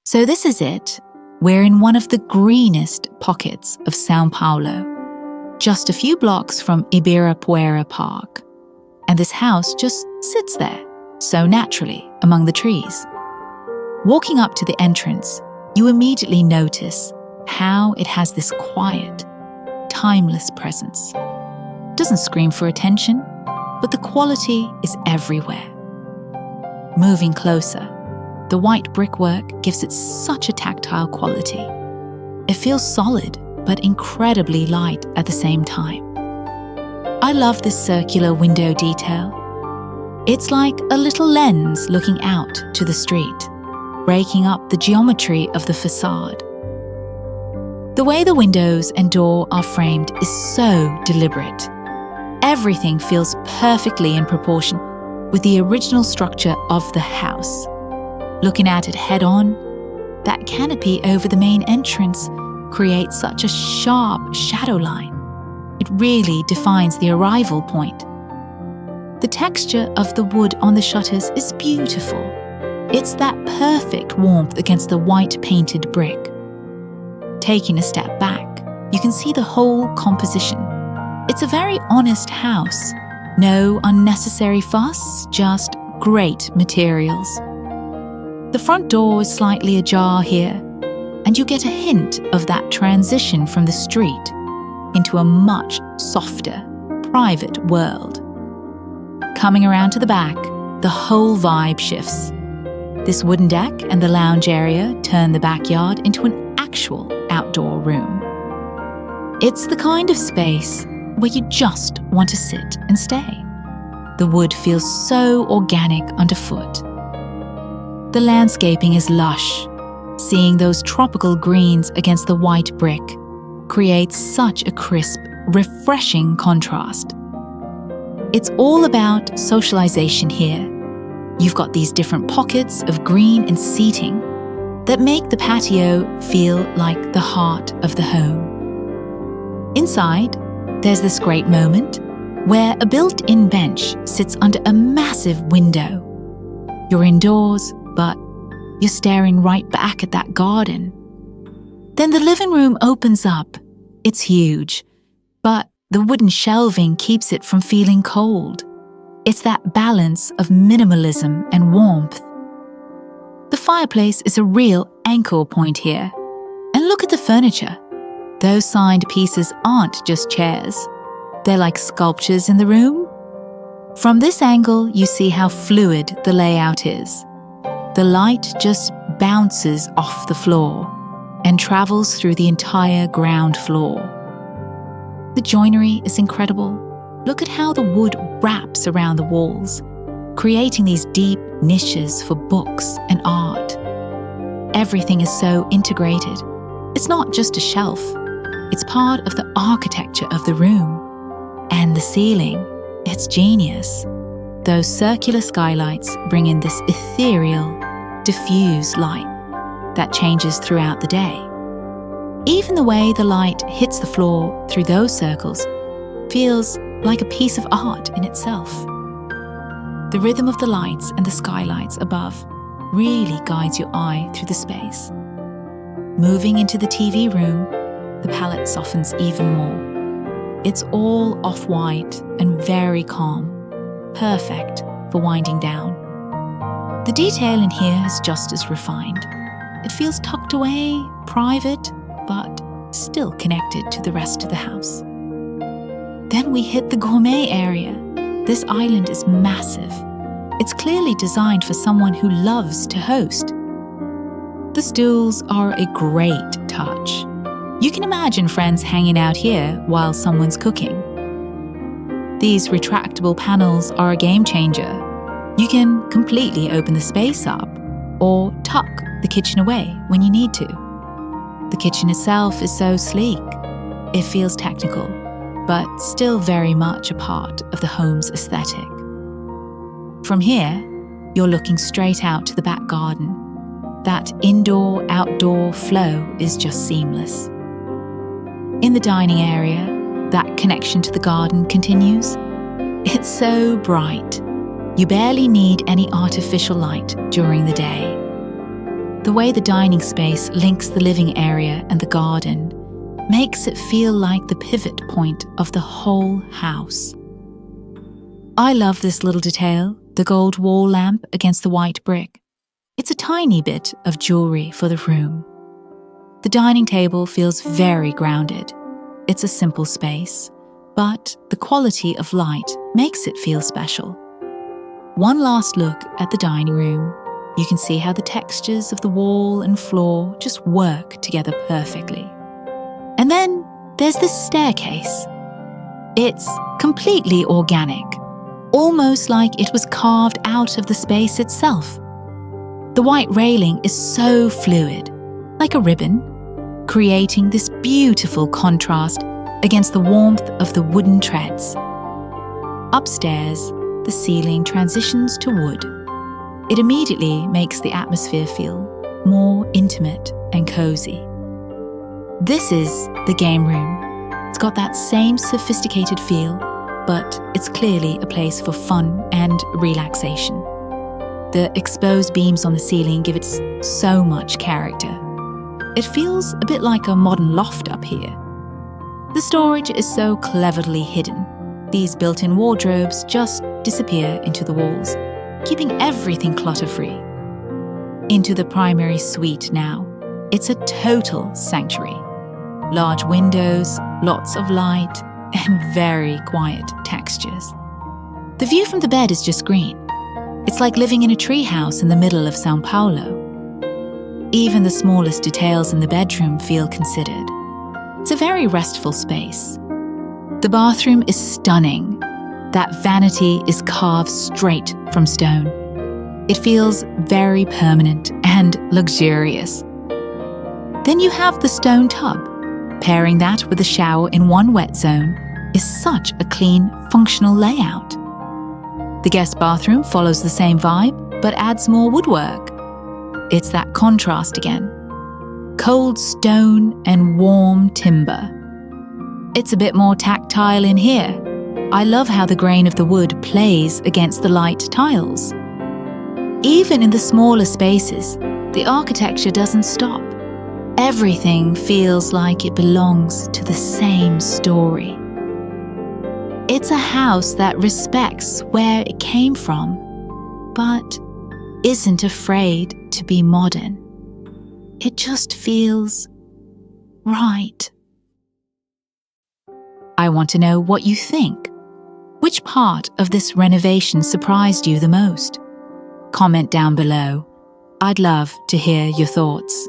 So this is it. We're in one of the greenest pockets of São Paulo, just a few blocks from Ibirapuera Park. And this house just sits there, so naturally, among the trees. Walking up to the entrance, you immediately notice how it has this quiet, timeless presence. Doesn't scream for attention, but the quality is everywhere. Moving closer, the white brickwork gives it such a tactile quality. It feels solid, but incredibly light at the same time. I love this circular window detail. It's like a little lens looking out to the street, breaking up the geometry of the facade. The way the windows and door are framed is so deliberate. Everything feels perfectly in proportion with the original structure of the house. Looking at it head-on, that canopy over the main entrance creates such a sharp shadow line. It really defines the arrival point. The texture of the wood on the shutters is beautiful. It's that perfect warmth against the white painted brick. Taking a step back, you can see the whole composition. It's a very honest house. No unnecessary fuss, just great materials. The front door is slightly ajar here, and you get a hint of that transition from the street into a much softer, private world. Coming around to the back, the whole vibe shifts. This wooden deck and the lounge area turn the backyard into an actual outdoor room. It's the kind of space where you just want to sit and stay. The wood feels so organic underfoot. The landscaping is lush. Seeing those tropical greens against the white brick creates such a crisp, refreshing contrast. It's all about socialization here. You've got these different pockets of green and seating that make the patio feel like the heart of the home. Inside, there's this great moment where a built-in bench sits under a massive window. You're indoors, but you're staring right back at that garden. Then the living room opens up. It's huge, but the wooden shelving keeps it from feeling cold. It's that balance of minimalism and warmth. The fireplace is a real anchor point here. And look at the furniture. Those signed pieces aren't just chairs. They're like sculptures in the room. From this angle, you see how fluid the layout is. The light just bounces off the floor and travels through the entire ground floor. The joinery is incredible. Look at how the wood wraps around the walls, creating these deep niches for books and art. Everything is so integrated. It's not just a shelf. It's part of the architecture of the room. And the ceiling, it's genius. Those circular skylights bring in this ethereal, diffuse light that changes throughout the day. Even the way the light hits the floor through those circles feels like a piece of art in itself. The rhythm of the lights and the skylights above really guides your eye through the space. Moving into the TV room, the palette softens even more. It's all off-white and very calm, perfect for winding down. The detail in here is just as refined. It feels tucked away, private, but still connected to the rest of the house. Then we hit the gourmet area. This island is massive. It's clearly designed for someone who loves to host. The stools are a great touch. You can imagine friends hanging out here while someone's cooking. These retractable panels are a game changer. You can completely open the space up or tuck the kitchen away when you need to. The kitchen itself is so sleek. It feels technical, but still very much a part of the home's aesthetic. From here, you're looking straight out to the back garden. That indoor-outdoor flow is just seamless. In the dining area, that connection to the garden continues. It's so bright. You barely need any artificial light during the day. The way the dining space links the living area and the garden makes it feel like the pivot point of the whole house. I love this little detail, the gold wall lamp against the white brick. It's a tiny bit of jewelry for the room. The dining table feels very grounded. It's a simple space, but the quality of light makes it feel special. One last look at the dining room. You can see how the textures of the wall and floor just work together perfectly. And then there's this staircase. It's completely organic, almost like it was carved out of the space itself. The white railing is so fluid, like a ribbon, creating this beautiful contrast against the warmth of the wooden treads. Upstairs, the ceiling transitions to wood. It immediately makes the atmosphere feel more intimate and cozy. This is the game room. It's got that same sophisticated feel, but it's clearly a place for fun and relaxation. The exposed beams on the ceiling give it so much character. It feels a bit like a modern loft up here. The storage is so cleverly hidden. These built-in wardrobes just disappear into the walls, keeping everything clutter-free. Into the primary suite now. It's a total sanctuary. Large windows, lots of light, and very quiet textures. The view from the bed is just green. It's like living in a treehouse in the middle of São Paulo. Even the smallest details in the bedroom feel considered. It's a very restful space. The bathroom is stunning. That vanity is carved straight from stone. It feels very permanent and luxurious. Then you have the stone tub. Pairing that with a shower in one wet zone is such a clean, functional layout. The guest bathroom follows the same vibe, but adds more woodwork. It's that contrast again. Cold stone and warm timber. It's a bit more tactile in here. I love how the grain of the wood plays against the light tiles. Even in the smaller spaces, the architecture doesn't stop. Everything feels like it belongs to the same story. It's a house that respects where it came from, but isn't afraid to be modern. It just feels right. I want to know what you think. Which part of this renovation surprised you the most? Comment down below. I'd love to hear your thoughts.